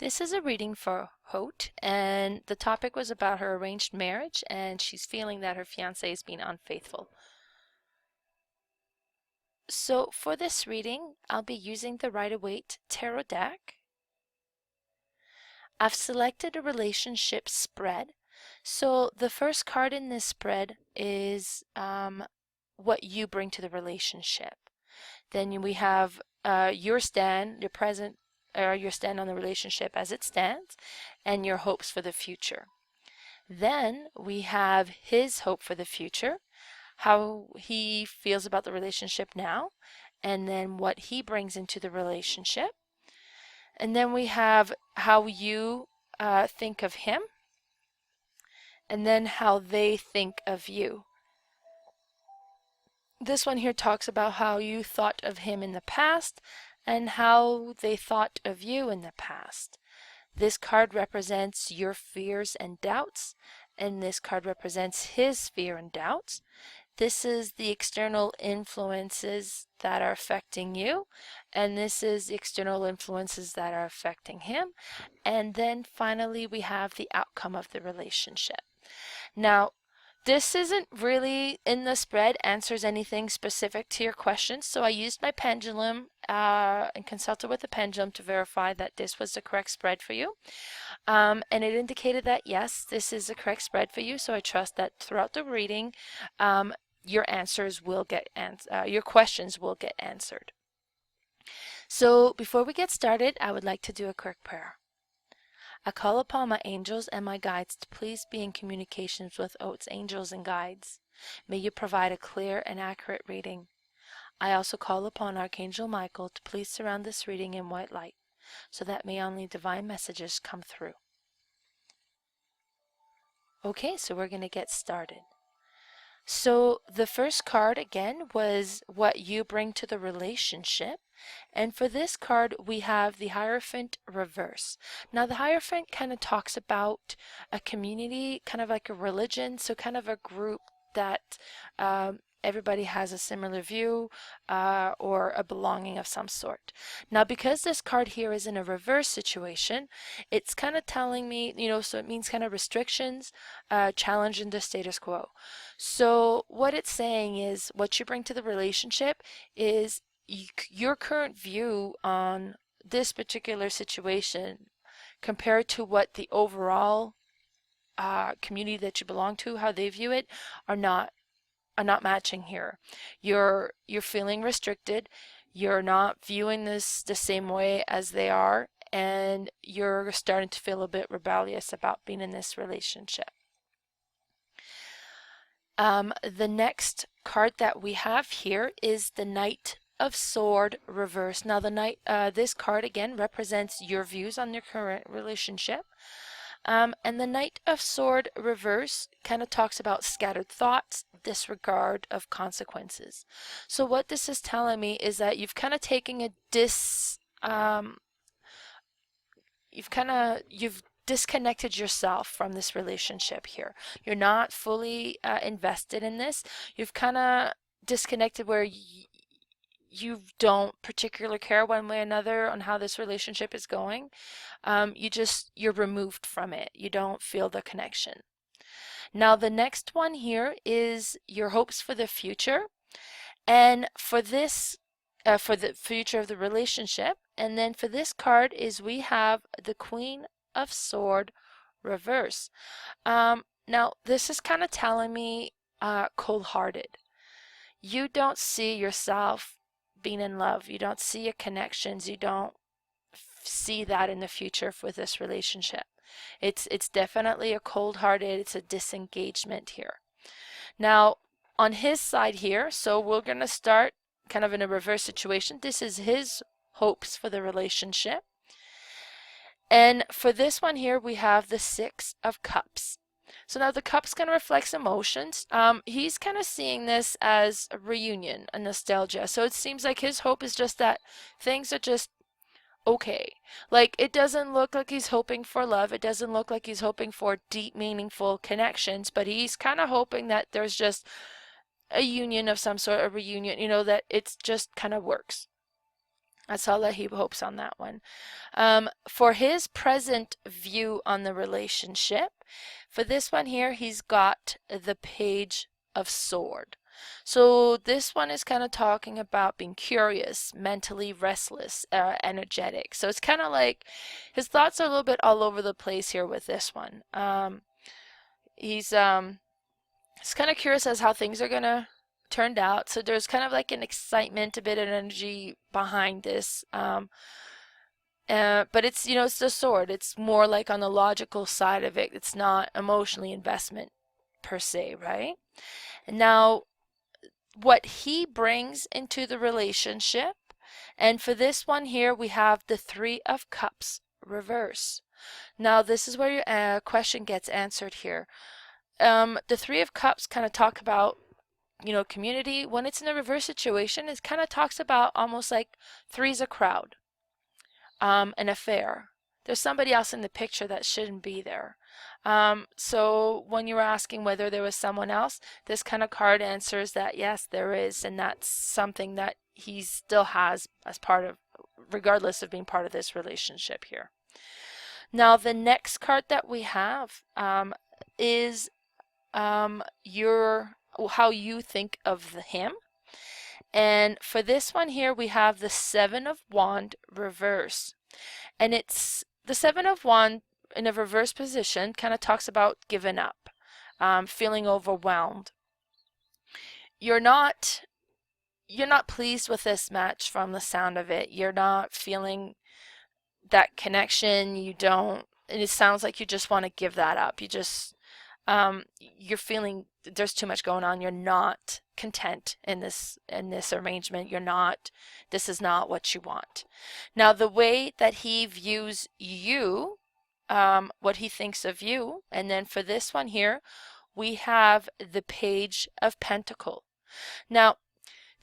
This is a reading for Haute, and the topic was about her arranged marriage, and she's feeling that her fiancé is being unfaithful. So for this reading, I'll be using the Rider-Waite Tarot deck. I've selected a relationship spread. So the first card in this spread is what you bring to the relationship. Then we have your stand, your present, or your stand on the relationship as it stands, and your hopes for the future. Then we have his hope for the future, how he feels about the relationship now, and then what he brings into the relationship. And then we have how you think of him, and then how they think of you. This one here talks about how you thought of him in the past and how they thought of you in the past. This card represents your fears and doubts, and this card represents his fear and doubts. This is the external influences that are affecting you, and this is the external influences that are affecting him. And then finally, we have the outcome of the relationship. Now, this isn't really in the spread answers anything specific to your questions, so I used my pendulum and consulted with the pendulum to verify that this was the correct spread for you. And it indicated that yes, this is the correct spread for you, so I trust that throughout the reading, your answers will get your questions will get answered. So before we get started, I would like to do a quick prayer. I call upon my angels and my guides to please be in communications with Haute's angels and guides. May you provide a clear and accurate reading. I also call upon Archangel Michael to please surround this reading in white light, so that may only divine messages come through. Okay, so we're going to get started. So the first card again was what you bring to the relationship. And for this card, we have the Hierophant reverse. Now the Hierophant kind of talks about a community, kind of like a religion, so kind of a group that everybody has a similar view or a belonging of some sort. Now because this card here is in a reverse situation, it's kind of telling me, so it means kind of restrictions, challenging the status quo. So what it's saying is what you bring to the relationship is your current view on this particular situation compared to what the overall community that you belong to, how they view it, are not matching here. You're feeling restricted, you're not viewing this the same way as they are, and you're starting to feel a bit rebellious about being in this relationship. The next card that we have here is the Knight of Sword reverse. Now the Knight, this card again represents your views on your current relationship. And the Knight of Sword reverse kind of talks about scattered thoughts, disregard of consequences. So what this is telling me is that you've kind of taken a you've disconnected yourself from this relationship here. You're not fully invested in this. You've kind of disconnected where you don't particularly care one way or another on how this relationship is going. You're removed from it. You don't feel the connection. Now the next one here is your hopes for the future, and for this for the future of the relationship. And then for this card is we have the Queen of Sword reverse. Now this is kind of telling me cold-hearted. You don't see yourself being in love. You don't see your connections. You don't see that in the future with this relationship. It's definitely a cold-hearted, it's a disengagement here. Now on his side here, so we're going to start kind of in a reverse situation. This is his hopes for the relationship. And for this one here, we have the Six of Cups. So now the cups kind of reflects emotions. He's kind of seeing this as a reunion, a nostalgia. So it seems like his hope is just that things are just okay. Like it doesn't look like he's hoping for love. It doesn't look like he's hoping for deep, meaningful connections, but he's kind of hoping that there's just a union of some sort, a reunion, that it's just kind of works. That's all that he hopes on that one. For his present view on the relationship, for this one here, he's got the Page of Sword. So this one is kind of talking about being curious, mentally restless, energetic. So it's kind of like his thoughts are a little bit all over the place here with this one. He's kind of curious as how things are gonna turned out. So there's kind of like an excitement, a bit of energy behind this. But it's, you know, it's the sword. It's more like on the logical side of it. It's not emotionally investment per se, right? And now, what he brings into the relationship, and for this one here, we have the Three of Cups reverse. Now, this is where your question gets answered here. The Three of Cups kind of talk about, you know, community. When it's in a reverse situation, it kind of talks about almost like three's a crowd, an affair. There's somebody else in the picture that shouldn't be there. So when you were asking whether there was someone else, this kind of card answers that yes, there is, and that's something that he still has as part of, regardless of being part of this relationship here. Now, the next card that we have is your how you think of him. And for this one here, we have the Seven of Wand reverse. And it's the Seven of Wand in a reverse position kind of talks about giving up, feeling overwhelmed. You're not pleased with this match from the sound of it. You're not feeling that connection. You don't, and it sounds like you just want to give that up. You just you're feeling there's too much going on. You're not content in this arrangement. You're not, this is not what you want. Now, the way that he views you, what he thinks of you, and then for this one here, we have the Page of Pentacles. Now,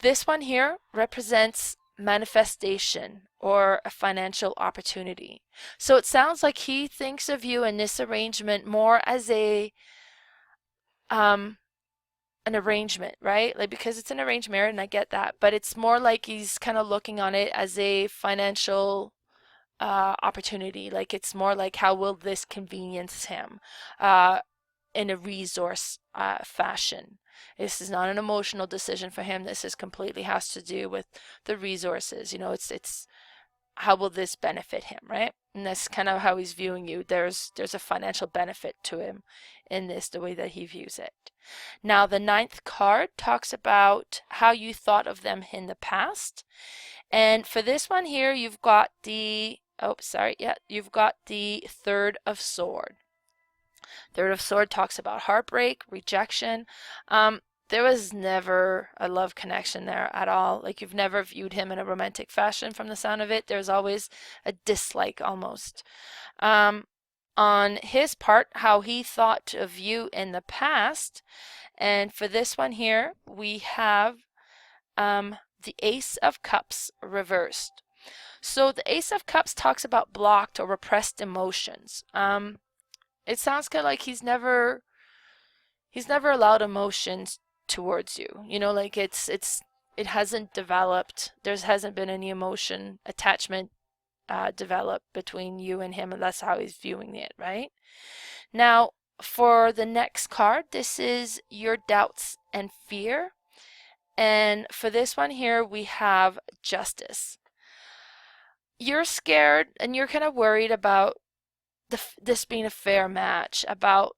this one here represents manifestation or a financial opportunity. So it sounds like he thinks of you in this arrangement more as an arrangement, right? Like, because it's an arranged marriage and I get that, but it's more like he's kind of looking on it as a financial opportunity. Like, it's more like, how will this convenience him in a resource fashion? This is not an emotional decision for him. This is completely has to do with the resources. You know, it's how will this benefit him, right? And that's kind of how he's viewing you. There's a financial benefit to him in this, the way that he views it. Now, the ninth card talks about how you thought of them in the past. And for this one here, you've got the, you've got the Third of Sword. Third of Sword talks about heartbreak, rejection. There was never a love connection there at all. Like, you've never viewed him in a romantic fashion from the sound of it. There's always a dislike almost. On his part, how he thought of you in the past. And for this one here, we have the Ace of Cups reversed. So the Ace of Cups talks about blocked or repressed emotions. It sounds kind of like he's never allowed emotions towards you. You know, like it hasn't developed. There hasn't been any emotion attachment developed between you and him, and that's how he's viewing it, right? Now, for the next card, this is your doubts and fear. And for this one here, we have Justice. You're scared and you're kind of worried about this being a fair match, about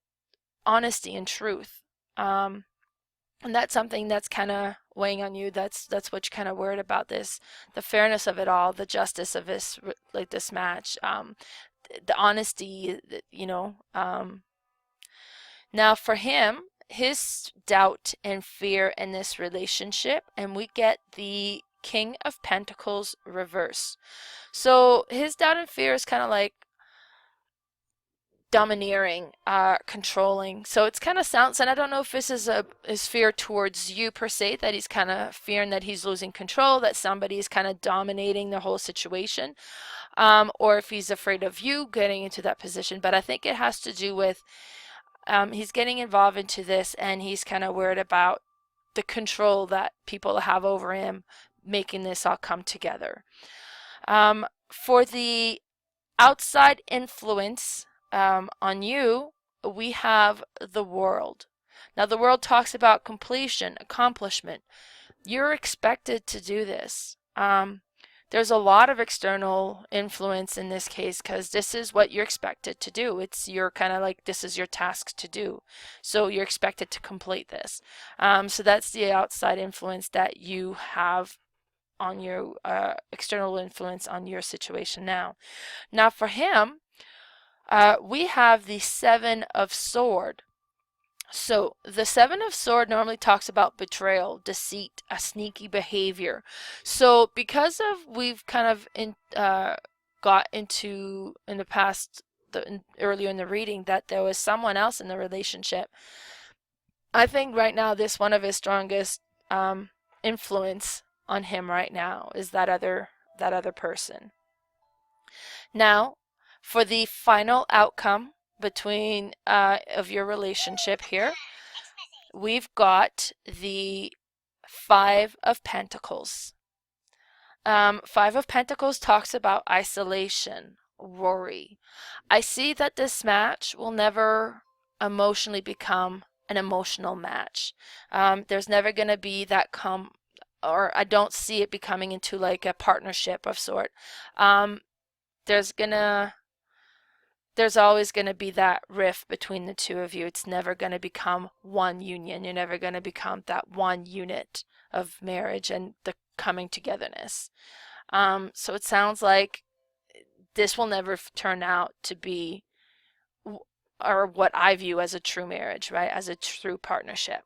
honesty and truth. And that's something that's kind of weighing on you. That's what you're kind of worried about, this, the fairness of it all, the justice of this, like this match, the honesty, you know. Now for him, his doubt and fear in this relationship, and we get the King of Pentacles reverse. So his doubt and fear is kind of like domineering, controlling. So it's kind of sounds, and I don't know if this is his fear towards you per se, that he's kind of fearing that he's losing control, that somebody is kind of dominating the whole situation, or if he's afraid of you getting into that position. But I think it has to do with he's getting involved into this, and he's kind of worried about the control that people have over him, making this all come together. For the outside influence on you, we have the world. Now, the world talks about completion, accomplishment. You're expected to do this. There's a lot of external influence in this case because this is what you're expected to do. It's your kind of like this is your task to do. So you're expected to complete this. So that's the outside influence that you have on your external influence on your situation now. Now for him, we have the Seven of Sword. So the Seven of Sword normally talks about betrayal, deceit, a sneaky behavior. So because of we've kind of got into in the past, earlier in the reading, that there was someone else in the relationship. I think right now this one of his strongest influence on him right now is that other person. Now, for the final outcome between of your relationship here, we've got the Five of Pentacles. Five of Pentacles talks about isolation, worry. I see that this match will never emotionally become an emotional match. There's never going to be that or I don't see it becoming into like a partnership of sort. There's gonna there's always going to be that rift between the two of you. It's never going to become one union. You're never going to become that one unit of marriage and the coming togetherness. So it sounds like this will never turn out to be or what I view as a true marriage, right? As a true partnership.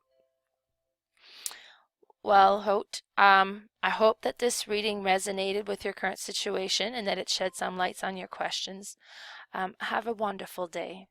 Well, Haute, I hope that this reading resonated with your current situation and that it shed some lights on your questions. Have a wonderful day.